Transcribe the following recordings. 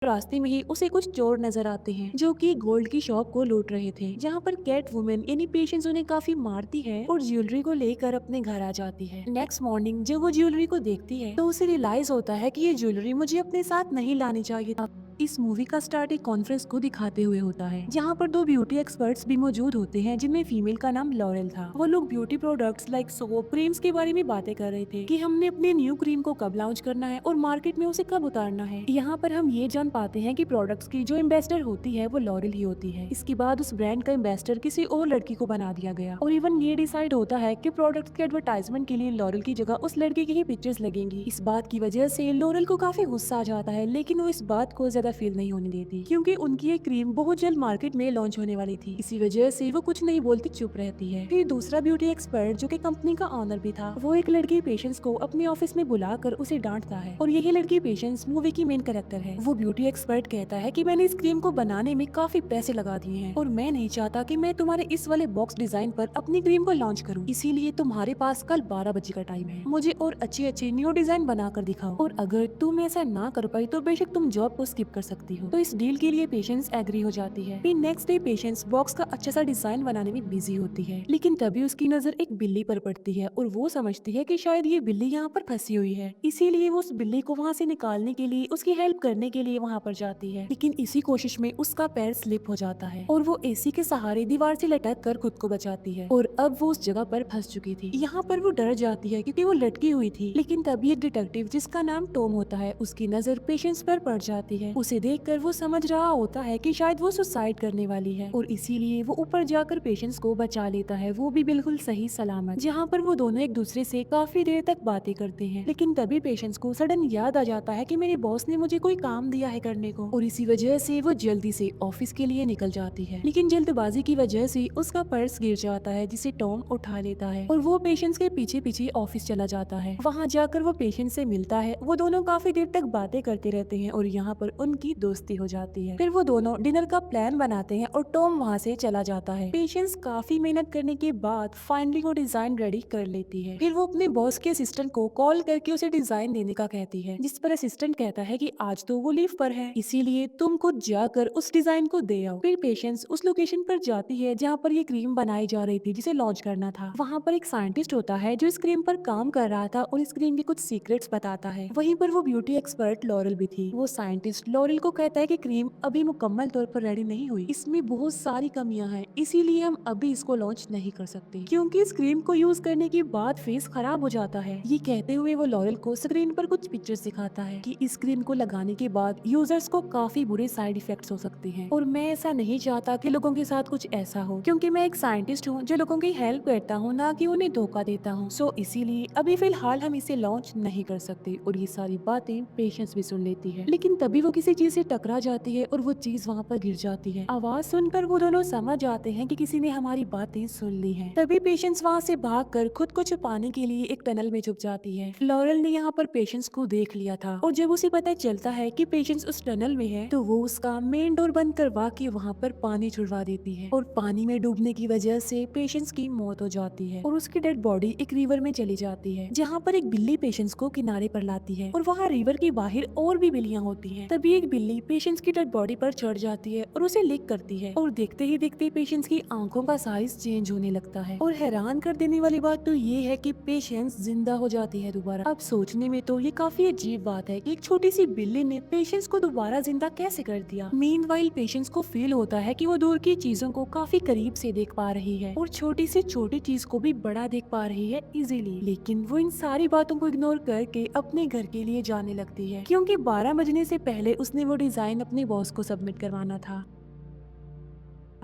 रास्ते में ही उसे कुछ चोर नजर आते हैं जो कि गोल्ड की शॉप को लूट रहे थे, जहाँ पर कैट वुमेन यानी पेशेंस उन्हें काफी मारती है और ज्वेलरी को लेकर अपने घर आ जाती है। नेक्स्ट मॉर्निंग जब वो ज्वेलरी को देखती है तो उसे रियलाइज होता है कि ये ज्वेलरी मुझे अपने साथ नहीं लानी चाहिए था। इस मूवी का स्टार्ट एक कॉन्फ्रेंस को दिखाते हुए होता है, जहाँ पर दो ब्यूटी एक्सपर्ट्स भी मौजूद होते हैं, जिनमें फीमेल का नाम लॉरेल था। वो लोग beauty products like soap creams के बारे में बातें कर रहे थे कि हमने अपने न्यू क्रीम को कब लॉन्च करना है और मार्केट में उसे कब उतारना है। यहाँ पर हम ये जान पाते हैं कि प्रोडक्ट्स की जो एम्बेसडर होती है वो लॉरेल ही होती है। इसके बाद उस ब्रांड का एम्बेसडर किसी और लड़की को बना दिया गया और इवन ये डिसाइड होता है कि प्रोडक्ट्स के एडवर्टाइजमेंट के लिए लॉरेल की जगह उस लड़के की ही पिक्चर्स लगेंगी। इस बात की वजह से लॉरेल को काफी गुस्सा आ जाता है, लेकिन वो इस बात को ज्यादा फील नहीं होने देती क्योंकि उनकी ये क्रीम बहुत जल्द मार्केट में लॉन्च होने वाली थी। इसी वजह से वो कुछ नहीं बोलती, चुप रहती है। फिर दूसरा ब्यूटी एक्सपर्ट जो कि कंपनी का ऑनर भी था, वो एक लड़की पेशेंस को अपने ऑफिस में बुलाकर उसे डांटता है और यही लड़की पेशेंस मूवी की मेन कैरेक्टर है। वो ब्यूटी एक्सपर्ट कहता है कि मैंने इस क्रीम को बनाने में काफी पैसे लगा दिए हैं और मैं नहीं चाहता कि मैं तुम्हारे इस वाले बॉक्स डिजाइन पर अपनी क्रीम को लॉन्च करूं, इसीलिए तुम्हारे पास कल 12 बजे का टाइम है। मुझे और अच्छे अच्छे न्यू डिजाइन बनाकर दिखाओ और अगर तुम ऐसा ना कर पाई तो बेशक तुम जॉब को स्किप कर सकती हो। तो इस डील के लिए पेशेंस एग्री हो जाती है। फिर नेक्स्ट डे पेशेंस बॉक्स का अच्छा सा डिजाइन बनाने में बिजी होती है, लेकिन तभी उसकी नजर एक बिल्ली पर पड़ती है और वो समझती है कि शायद ये बिल्ली यहाँ पर फंसी हुई है, इसीलिए वो उस बिल्ली को वहाँ से निकालने के लिए उसकी हेल्प करने के लिए वहाँ पर जाती है। लेकिन इसी कोशिश में उसका पैर स्लिप हो जाता है और वो एसी के सहारे दीवार से लटक कर खुद को बचाती है और अब वो उस जगह पर फंस चुकी थी। यहाँ पर वो डर जाती है क्योंकि वो लटकी हुई थी, लेकिन तभी एक डिटेक्टिव जिसका नाम टॉम होता है उसकी नजर पेशेंस पर पड़ जाती है। उसे देखकर वो समझ रहा होता है कि शायद वो सुसाइड करने वाली है और इसीलिए वो ऊपर जाकर पेशेंस को बचा लेता है, वो भी बिल्कुल सही सलामत। जहाँ पर वो दोनों एक दूसरे से काफी देर तक बातें करते हैं, लेकिन तभी पेशेंस को सडन याद आ जाता है कि मेरे बॉस ने मुझे कोई काम दिया है करने को और इसी वजह से वो जल्दी से ऑफिस के लिए निकल जाती है। लेकिन जल्दबाजी की वजह से उसका पर्स गिर जाता है, जिसे टॉम उठा लेता है और वो पेशेंस के पीछे पीछे ऑफिस चला जाता है। वहाँ जाकर वो पेशेंस से मिलता है, वो दोनों काफी देर तक बातें करते रहते हैं और यहाँ पर उनकी दोस्ती हो जाती है। फिर वो दोनों डिनर का प्लान बनाते हैं और टॉम वहाँ से चला जाता है। पेशेंस काफी मेहनत करने के बाद फाइनली वो डिजाइन रेडी कर लेती है। फिर वो अपने बॉस के असिस्टेंट को कॉल करके उसे डिजाइन देने का कहती है, जिस पर असिस्टेंट कहता है कि आज तो वो लीव पर है, इसीलिए तुम खुद जाकर उस डिजाइन को दे आओ। फिर पेशेंस उस लोकेशन पर जाती है जहाँ पर ये क्रीम बनाई जा रही थी जिसे लॉन्च करना था। वहाँ पर एक साइंटिस्ट होता है जो इस क्रीम पर काम कर रहा था और इस क्रीम के कुछ सीक्रेट्स बताता है। वहीं पर वो ब्यूटी एक्सपर्ट लॉरेल भी थी। वो साइंटिस्ट लॉरेल को कहता है कि क्रीम अभी मुकम्मल तौर पर रेडी नहीं हुई, इसमें बहुत सारी कमियां हैं, इसीलिए हम अभी इसको लॉन्च नहीं कर सकते क्योंकि इस क्रीम को यूज करने के बाद फेस खराब हो जाता है। ये कहते हुए वो लॉरेल को स्क्रीन पर कुछ पिक्चर्स दिखाता है कि इस क्रीम को लगाने के बाद यूजर्स को काफी बुरे साइड इफेक्ट्स हो सकते हैं और मैं ऐसा नहीं चाहता कि लोगों के साथ कुछ ऐसा हो, क्योंकि मैं एक साइंटिस्ट हूँ जो लोगों की हेल्प करता हूँ, ना कि उन्हें धोखा देता हूँ। सो इसीलिए अभी फिलहाल हम इसे लॉन्च नहीं कर सकते। और ये सारी बातें पेशेंस भी सुन लेती है, लेकिन तभी वो किसी चीज से टकरा जाती है और वो चीज वहाँ पर गिर जाती है। आवाज सुनकर वो दोनों समझ जाते हैं कि किसी ने हमारी बातें सुन ली हैं। तभी पेशेंस वहाँ से भागकर खुद को छुपाने के लिए एक टनल में छुप जाती है। लॉरेल ने यहाँ पर पेशेंस को देख लिया था और जब उसे पता चलता है कि पेशेंस उस टनल में है तो वो उसका मेन डोर बंद करवा के वहाँ पर पानी छुड़वा देती है और पानी में डूबने की वजह से पेशेंस की मौत हो जाती है और उसकी डेड बॉडी एक रिवर में चली जाती है, जहाँ पर एक बिल्ली पेशेंस को किनारे पर लाती है और वहाँ रिवर के बाहर और भी बिल्लियाँ होती हैं। तभी एक बिल्ली पेशेंस की डेड बॉडी पर चढ़ जाती है और उसे लिक करती है और देखते ही देखते पेशेंस की आंखों का साइज चेंज होने लगता है। और हैरान कर देने वाली बात तो ये है कि पेशेंस जिंदा हो जाती है दोबारा। अब सोचने में तो ये काफी अजीब बात है कि एक छोटी सी बिल्ली ने पेशेंस को दोबारा जिंदा कैसे कर दिया। मीनवाइल पेशेंस को फील होता है कि वो दूर की चीजों को काफी करीब से देख पा रही है और छोटी से छोटी चीज को भी बड़ा देख पा रही है इजीली। लेकिन वो इन सारी बातों को इग्नोर करके अपने घर के लिए जाने लगती है, क्योंकि 12 बजने से पहले उसने वो डिजाइन अपने बॉस को सबमिट करवाना था।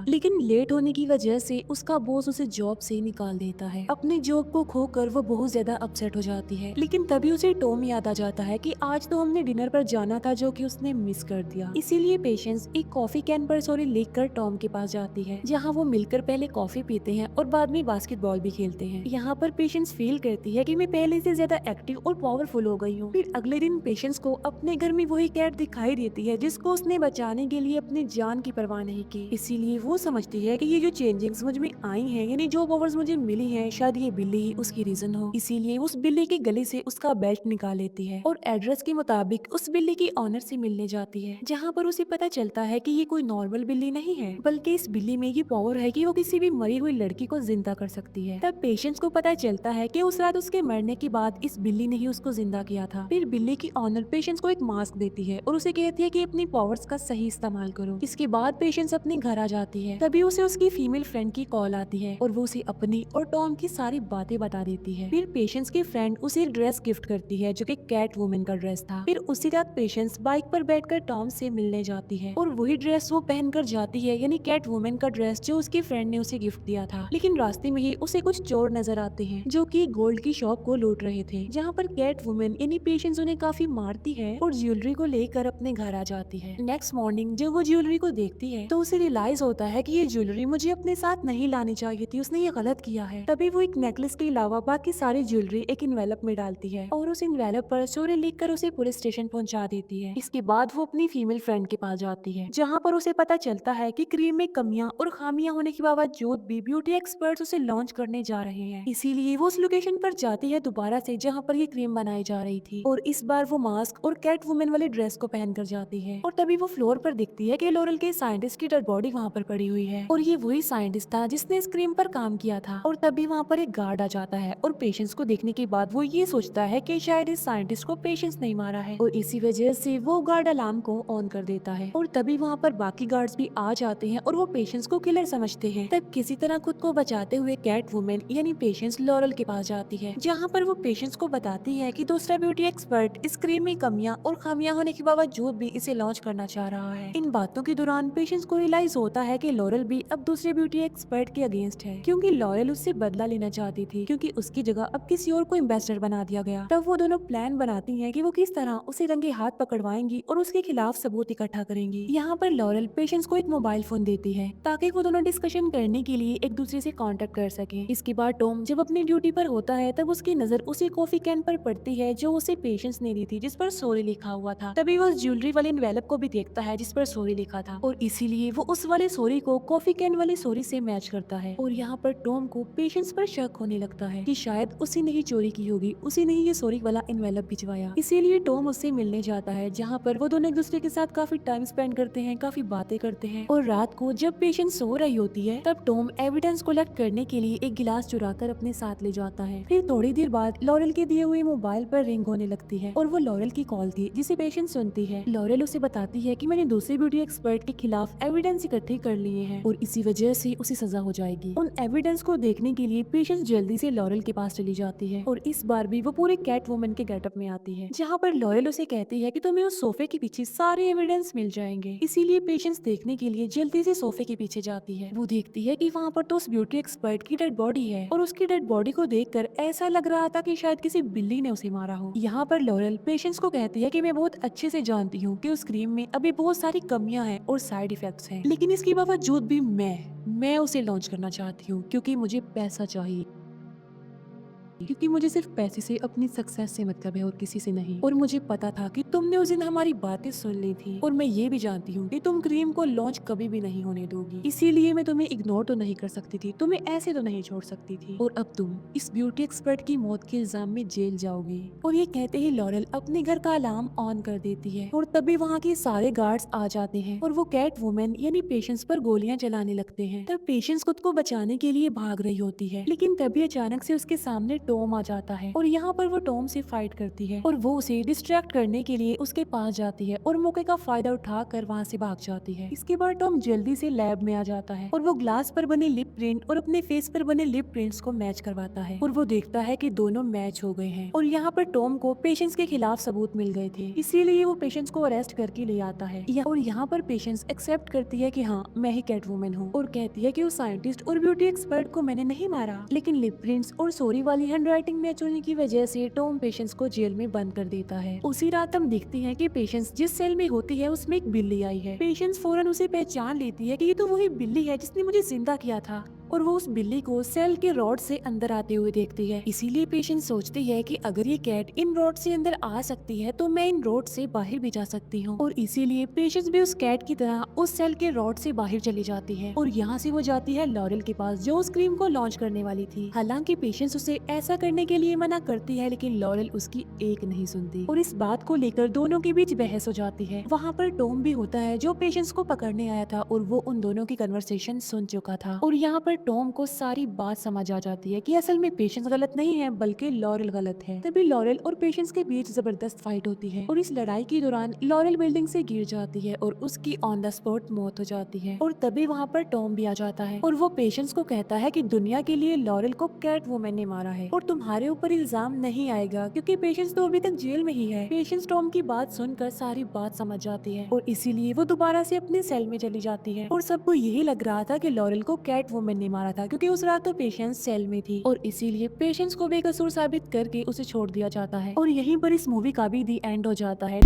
लेकिन लेट होने की वजह से उसका बॉस उसे जॉब से निकाल देता है। अपनी जॉब को खोकर वो बहुत ज्यादा अपसेट हो जाती है, लेकिन तभी उसे टॉम याद आ जाता है कि आज तो हमने डिनर पर जाना था जो कि उसने मिस कर दिया। इसीलिए पेशेंस एक कॉफी कैन पर सॉरी लेकर टॉम के पास जाती है, जहाँ वो मिलकर पहले कॉफी पीते हैं और बाद में बास्केटबॉल भी खेलते हैं। यहाँ पर पेशेंस फील करती है कि मैं पहले से ज्यादा एक्टिव और पावरफुल हो गई हूँ। फिर अगले दिन पेशेंस को अपने घर में वही कैट दिखाई देती है जिसको उसने बचाने के लिए अपनी जान की परवाह नहीं की, इसीलिए वो समझती है कि ये जो चेंजिंग्स मुझ में आई हैं, यानी जो पावर्स मुझे मिली हैं, शायद ये बिल्ली ही उसकी रीजन हो। इसीलिए उस बिल्ली के गले से उसका बेल्ट निकाल लेती है और एड्रेस के मुताबिक उस बिल्ली की ऑनर से मिलने जाती है, जहाँ पर उसे पता चलता है कि ये कोई नॉर्मल बिल्ली नहीं है, बल्कि इस बिल्ली में ये पावर है कि वो किसी भी मरी हुई लड़की को जिंदा कर सकती है। तब पेशेंस को पता चलता है कि उस रात उसके मरने के बाद इस बिल्ली ने ही उसको जिंदा किया था। फिर बिल्ली की ऑनर पेशेंस को एक मास्क देती है और उसे कहती है कि अपनी पावर्स का सही इस्तेमाल करो। इसके बाद पेशेंस अपने घर आ जाती है। तभी उसे उसकी फीमेल फ्रेंड की कॉल आती है और वो उसे अपनी और टॉम की सारी बातें बता देती है। फिर पेशेंस की फ्रेंड उसे एक ड्रेस गिफ्ट करती है जो कि कैट वुमन का ड्रेस था। फिर उसी रात पेशेंस बाइक पर बैठकर टॉम से मिलने जाती है और वही ड्रेस वो पहनकर जाती है, यानी कैट वुमन का ड्रेस जो उसकी फ्रेंड ने उसे गिफ्ट दिया था। लेकिन रास्ते में ही उसे कुछ चोर नजर आते हैं जो कि गोल्ड की शॉप को लूट रहे थे, जहाँ पर कैट वुमन यानी पेशेंस उन्हें काफी मारती है और ज्वेलरी को लेकर अपने घर आ जाती है। नेक्स्ट मॉर्निंग जब वो ज्वेलरी को देखती है तो उसे रियलाइज होता है कि ये ज्वेलरी मुझे अपने साथ नहीं लानी चाहिए थी, उसने ये गलत किया है। तभी वो एक नेकलेस के अलावा बाकी सारी ज्वेलरी एक इन्वेलप में डालती है और उस इन्वेलप पर स्टोरी लिखकर उसे पुलिस स्टेशन पहुंचा देती है। इसके बाद वो अपनी फीमेल फ्रेंड के पास जाती है, जहाँ पर उसे पता चलता है कि क्रीम में कमियां और खामियां होने के बावजूद भी ब्यूटी एक्सपर्ट्स उसे लॉन्च करने जा रहे हैं। इसीलिए वो उस लोकेशन पर जाती है दोबारा से जहाँ पर ये क्रीम बनाई जा रही थी, और इस बार वो मास्क और कैट वुमन वाले ड्रेस को पहन कर जाती है। और तभी वो फ्लोर पर दिखती है कि लॉरेल के साइंटिस्ट की डेड बॉडी वहाँ पर पड़ी हुई है और ये वही साइंटिस्ट था जिसने इस क्रीम पर काम किया था। और तभी वहाँ पर एक गार्ड आ जाता है और पेशेंस को देखने के बाद वो ये सोचता है कि शायद इस साइंटिस्ट को पेशेंस नहीं मारा है, और इसी वजह से वो गार्ड अलार्म को ऑन कर देता है। और तभी वहाँ पर बाकी गार्ड्स भी आ जाते हैं और वो पेशेंस को किलर समझते हैं। तब किसी तरह खुद को बचाते हुए कैट वुमन यानी पेशेंस लॉरेल के पास जाती है, जहाँ पर वो पेशेंस को बताती है कि दूसरा ब्यूटी एक्सपर्ट इस क्रीम में कमियां और खामियां होने के बावजूद भी इसे लॉन्च करना चाह रहा है। इन बातों के दौरान पेशेंस को रियलाइज होता है कि लॉरेल भी अब दूसरे ब्यूटी एक्सपर्ट के अगेंस्ट है, क्योंकि लॉरेल उससे बदला लेना चाहती थी, क्योंकि उसकी जगह अब किसी और को एम्बेसडर बना दिया गया। तब वो दोनों प्लान बनाती हैं कि वो किस तरह उसे रंगे हाथ पकड़वाएंगी और उसके खिलाफ सबूत इकट्ठा करेंगी। यहाँ पर लॉरेल पेशेंस को एक मोबाइल फोन देती है ताकि वो दोनों डिस्कशन करने के लिए एक दूसरे से कांटेक्ट कर सके। इसके बाद टॉम जब अपनी ड्यूटी पर होता है तब उसकी नजर उसी कॉफी कैन पर पड़ती है जो उसे पेशेंस ने दी थी, जिस पर सॉरी लिखा हुआ था। तभी वो ज्वेलरी वाले एनवेलप को भी देखता है जिस पर सॉरी लिखा था, और इसीलिए वो उस वाले सॉरी को कॉफी कैन वाले सॉरी से मैच करता है। और यहाँ पर टॉम को पेशेंस पर शक होने लगता है कि शायद उसी ने ही चोरी की होगी, उसी ने ही ये सॉरी वाला एनवेलप भिजवाया। इसीलिए टॉम उससे मिलने जाता है, जहाँ पर वो दोनों एक दूसरे के साथ काफी टाइम स्पेंड करते हैं, काफी बातें करते हैं। और रात को जब पेशेंस सो रही होती है तब टॉम एविडेंस कलेक्ट करने के लिए एक गिलास चुराकर अपने साथ ले जाता है। फिर थोड़ी देर बाद लॉरेल के दिए हुए मोबाइल पर रिंग होने लगती है और वो लॉरेल की कॉल थी जिसे पेशेंस सुनती है। लॉरेल उसे बताती है कि मैंने दूसरे ब्यूटी एक्सपर्ट के खिलाफ एविडेंस इकट्ठे कर लिए हैं और इसी वजह से उसे सजा हो जाएगी। उन एविडेंस को देखने के लिए पेशेंस जल्दी से लॉरेल के पास चली जाती है और इस बार भी वो पूरे कैट वुमन के गेटअप में आती है, जहाँ पर लॉरेल उसे कहती है कि तुम्हें उस सोफे के पीछे सारे एविडेंस मिल जाएंगे। इसीलिए पेशेंस देखने के लिए जल्दी से सोफे के पीछे जाती है। वो देखती है कि वहाँ पर तो उस ब्यूटी एक्सपर्ट की डेड बॉडी है और उसकी डेड बॉडी को देखकर ऐसा लग रहा था कि शायद किसी बिल्ली ने उसे मारा हो। यहाँ पर लॉरेल पेशेंस को कहती है कि मैं बहुत अच्छे से जानती हूँ कि उस क्रीम में अभी बहुत सारी कमियां हैं और साइड इफेक्ट्स हैं, लेकिन इसके बावजूद भी मैं उसे लॉन्च करना चाहती हूँ क्योंकि मुझे पैसा चाहिए, क्योंकि मुझे सिर्फ पैसे से अपनी सक्सेस से मतलब है और किसी से नहीं। और मुझे पता था कि तुमने उस दिन हमारी बातें सुन ली थी और मैं ये भी जानती हूँ कि तुम क्रीम को लॉन्च कभी भी नहीं होने दोगी, इसीलिए मैं तुम्हें इग्नोर तो नहीं कर सकती थी, तुम्हें ऐसे तो नहीं छोड़ सकती थी, और अब तुम इस ब्यूटी एक्सपर्ट की मौत के इल्जाम में जेल जाओगे। और ये कहते ही लॉरेल अपने घर का अलार्म ऑन कर देती है और तभी वहाँ के सारे गार्ड्स आ जाते हैं और वो कैट वुमन यानी पेशेंस पर गोलियां चलाने लगते हैं। तब पेशेंस खुद को बचाने के लिए भाग रही होती है, लेकिन तभी अचानक से उसके सामने टॉम आ जाता है और यहाँ पर वो टॉम से फाइट करती है और वो उसे डिस्ट्रैक्ट करने के लिए उसके पास जाती है और मौके का फायदा उठाकर वहाँ से भाग जाती है। इसके बाद टॉम जल्दी से लैब में आ जाता है और वो ग्लास पर बने लिप प्रिंट और अपने फेस पर बने लिप प्रिंट्स को मैच करवाता है और वो देखता है कि दोनों मैच हो गए हैं। और यहाँ पर टॉम को पेशेंस के खिलाफ सबूत मिल गए थे, इसीलिए वो पेशेंस को अरेस्ट करके ले आता है। और यहाँ पर पेशेंस एक्सेप्ट करती है कि हाँ मैं ही कैट वुमन हूँ और कहती है कि उस साइंटिस्ट और ब्यूटी एक्सपर्ट को मैंने नहीं मारा, लेकिन लिप प्रिंट्स और सॉरी वाली हैंडराइटिंग मैच होने की वजह से टॉम पेशेंस को जेल में बंद कर देता है। उसी रात हम देखते हैं कि पेशेंस जिस सेल में होती है उसमें एक बिल्ली आई है। पेशेंस फौरन उसे पहचान लेती है कि ये तो वही बिल्ली है जिसने मुझे जिंदा किया था। और वो उस बिल्ली को सेल के रॉड से अंदर आते हुए देखती है। इसीलिए पेशेंट सोचती है कि अगर ये कैट इन रॉड से अंदर आ सकती है तो मैं इन रॉड से बाहर भी जा सकती हूँ, और इसीलिए पेशेंट भी उस कैट की तरह उस सेल के रॉड से बाहर चली जाती है और यहाँ से वो जाती है लॉरेल के पास जो उस क्रीम को लॉन्च करने वाली थी। हालांकि पेशेंस उसे ऐसा करने के लिए मना करती है, लेकिन लॉरेल उसकी एक नहीं सुनती और इस बात को लेकर दोनों के बीच बहस हो जाती है। वहाँ पर टॉम भी होता है जो पेशेंस को पकड़ने आया था और वो उन दोनों की कन्वर्सेशन सुन चुका था, और यहाँ पर टॉम को सारी बात समझ आ जाती है कि असल में पेशेंस गलत नहीं है बल्कि लॉरेल गलत है। तभी लॉरेल और पेशेंस के बीच जबरदस्त फाइट होती है और इस लड़ाई के दौरान लॉरेल बिल्डिंग से गिर जाती है और उसकी ऑन द स्पॉट मौत हो जाती है। और तभी वहाँ पर टॉम भी आ जाता है और वो पेशेंस को कहता है कि दुनिया के लिए लॉरेल को कैट वुमन ने मारा है और तुम्हारे ऊपर इल्जाम नहीं आएगा क्योंकि पेशेंस तो अभी तक जेल में ही है। पेशेंस टॉम की बात सुनकर सारी बात समझ जाती है और इसीलिए वो दोबारा से अपने सेल में चली जाती है और सबको यही लग रहा था कि लॉरेल को कैट वुमन ने मारा था क्योंकि उस रात तो पेशेंस सेल में थी, और इसीलिए पेशेंस को बेकसूर साबित करके उसे छोड़ दिया जाता है और यहीं पर इस मूवी का भी दी एंड हो जाता है।